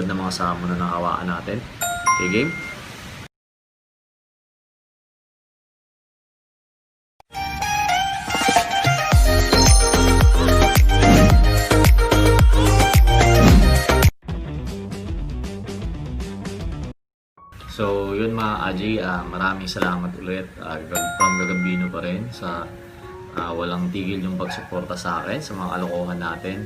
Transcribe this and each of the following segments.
tulad ng mga salmon na nakawaan natin. Okay, game? So, yun mga Aji, maraming salamat ulit from Gagambino pa rin sa walang tigil yung pagsuporta sa akin sa mga kalokohan natin.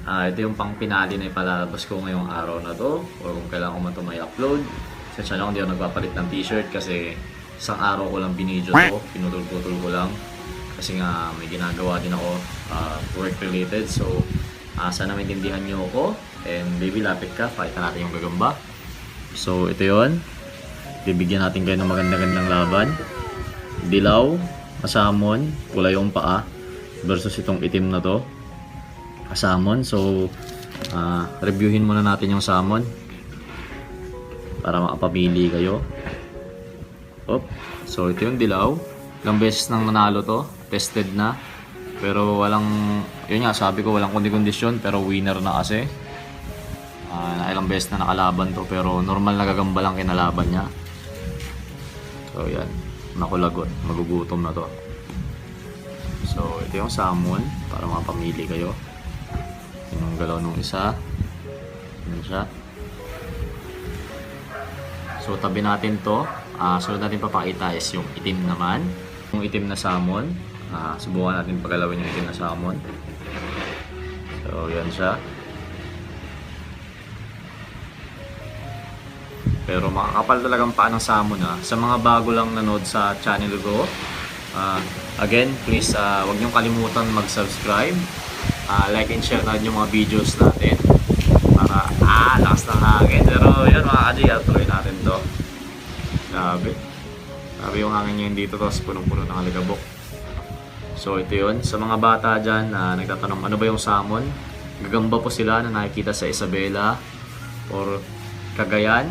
Ito yung pang pinali na ipalalabas ko ngayong araw na to or kung kailangan ko man ito may upload. Sensya lang hindi ako nagpapalit ng t-shirt kasi isang araw ko lang binidyo to, pinutol-putol ko lang kasi nga may ginagawa din ako work related. So, sana maintindihan nyo ako and baby lapit ka, pakita natin yung gagamba. So, ito yon. Bibigyan natin kayo ng maganda-gandang laban. Dilaw, salmon, kulay yung paa versus itong itim na to, salmon. So, reviewin muna natin yung salmon para makapamili kayo. So, ito yung dilaw. Ilang beses nang nanalo to. Tested na. Pero walang, yun nga, sabi ko walang kondisyon pero winner na kasi. Ilang beses na nakalaban to pero normal na gagamba lang kinalaban niya. So yan, nakulagot, magugutom na to. So ito yung salmon para makapamili kayo. Yung galaw nung isa. Yan siya. So tabi natin to. So natin papakita is yung itim naman. Yung itim na salmon. Subukan natin pagalawin yung itim na salmon. So yan siya. Pero makakapal talagang paa ng salmon sa mga bago lang nanood sa channel ko. Again, please wag niyong kalimutan mag-subscribe. Like and share na yung mga videos natin. Para lakas ng hangin. Pero yun mga Aji, tuloy natin to. Grabe. Grabe yung hangin ngayon dito. Tapos punong-puno ng aligabok. So ito yun. Sa mga bata dyan nagtatanong ano ba yung salmon? Gagamba po sila na nakikita sa Isabela or Cagayan.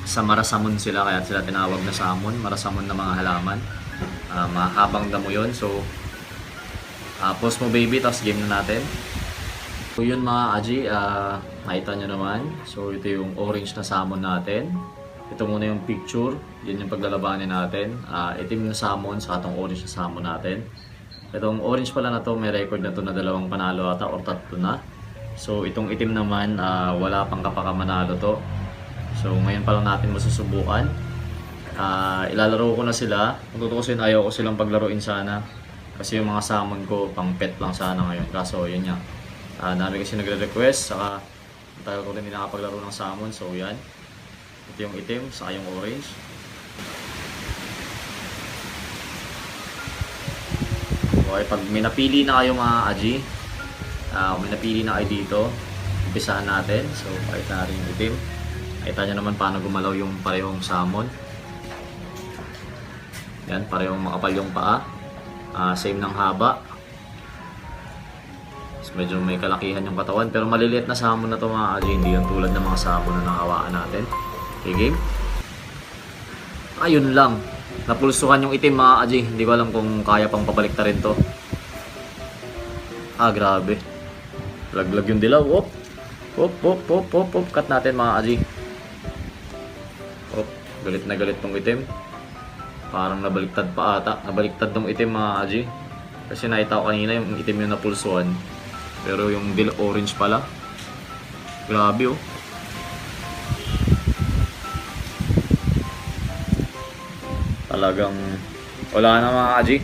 Sa Marasamon sila kaya sila tinawag na salmon. Marasamon na mga halaman. Mahabang damo yun. So post mo baby, tapos game na natin. So yun mga Aji, makita nyo naman. So ito yung orange na salmon natin. Ito muna yung picture. Yun yung paglalabanin natin. Itim na salmon sa itong orange na salmon natin. Itong orange pala na to, may record na to na 2 panalo ata or 3 na. So itong itim naman, wala pang kapakamanalo to. So ngayon pa lang natin masusubukan. Ilalaro ko na sila. Kung tutuusin, ayaw ko silang paglaruin sana. Kasi yung mga salmon ko, pang pet lang sana ngayon. Kaso yun nga. Dami kasi nagre-request. Saka tagal ko rin hindi nakapaglaro ng salmon. So yan. Ito yung itim, saka yung orange. Okay, pag may napili na kayo mga Aji, may napili na kayo dito, umpisahan natin. So, pakita natin yung itim. Pakita nyo naman paano gumalaw yung parehong salmon. Yan, parehong makapal yung paa. Same ng haba. So, medyo may kalakihan yung katawan. Pero maliliit na salmon na ito mga Aji. Hindi yung tulad ng mga salmon na nakawaan natin. Okay, game? Ayun lang. Napulsuhan yung itim mga Aji. Hindi ko alam kung kaya pang pabalikta rin to. Grabe. Laglag yung dilaw. Cut natin mga Aji. Galit na galit tong itim. Parang nabaliktad pa ata. Nabaliktad tong itim mga Aji. Kasi nakita ko kanina yung itim yung napulsuhan. Pero yung orange pala. Grabe oh. Talagang wala na mga Aji.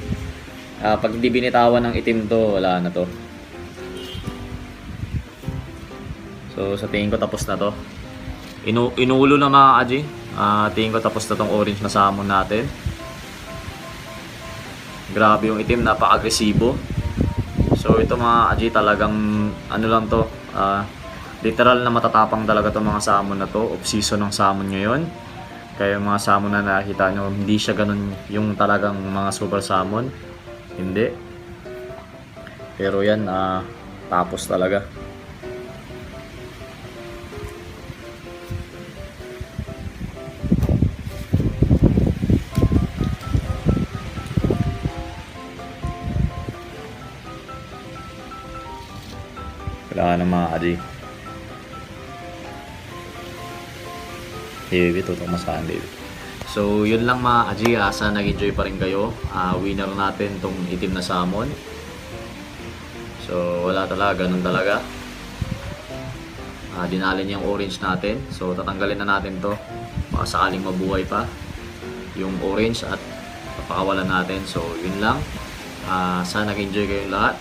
Pag hindi binitawan ng itim to, wala na to. So sa tingin ko tapos na to. Inuulo na mga Aji. Tingin ko tapos na tong orange na salmon natin. Grabe yung itim, napaka-agresibo. So ito mga Aji, talagang ano lang to, literal na matatapang talaga to mga salmon na to. Off-season ng salmon ngayon. Kaya yung mga salmon na nakita nyo, hindi siya ganun yung talagang mga super salmon. Hindi. Pero yan, tapos talaga. Kailangan ng mga Aji. Hey baby, tutok mo sa akin baby. So yun lang mga Aji, sana nag-enjoy pa rin kayo. Winner natin tong itim na salmon. So wala talaga, ganun talaga. Dinali niya yung orange natin. So tatanggalin na natin to. Baka sakaling mabuhay pa yung orange at papakawalan natin. So yun lang. Sana nag-enjoy kayong lahat.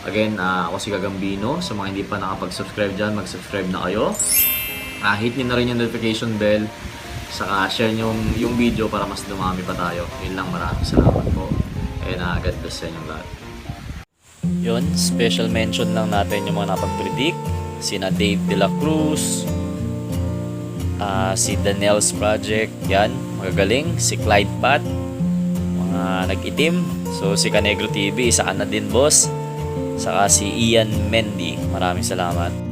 Again, ako si Gagambino. Sa mga hindi pa nakapag-subscribe dyan, mag-subscribe na kayo. Hit nyo na rin yung notification bell. Saka share nyo yung video para mas dumami pa tayo. Yun lang, maraming salamat po. And God bless sa inyong lahat. Yun, special mention lang natin yung mga napag-predict. Sina Dave De La Cruz, si Daniel's Project, yan, magagaling. Si Clyde Pat, mga nag-itim. So si Canegro TV, isa ka na din boss. Saka si Ian Mendy, maraming salamat.